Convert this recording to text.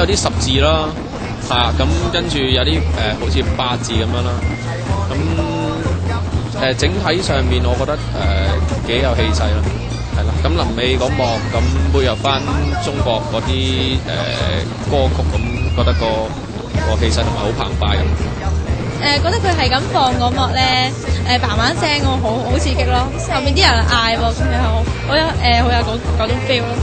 有啲十字啦，咁跟住有啲好似八字咁樣啦，咁整體上面我覺得幾有氣勢啦，係啦，咁臨尾嗰幕咁配合翻中國嗰啲歌曲，咁覺得個氣勢同埋好澎湃咁。覺得佢係咁放嗰幕咧，嘭嘭聲喎，好刺激咯！後面啲人嗌喎，咁樣好有嗰種 feel 咯。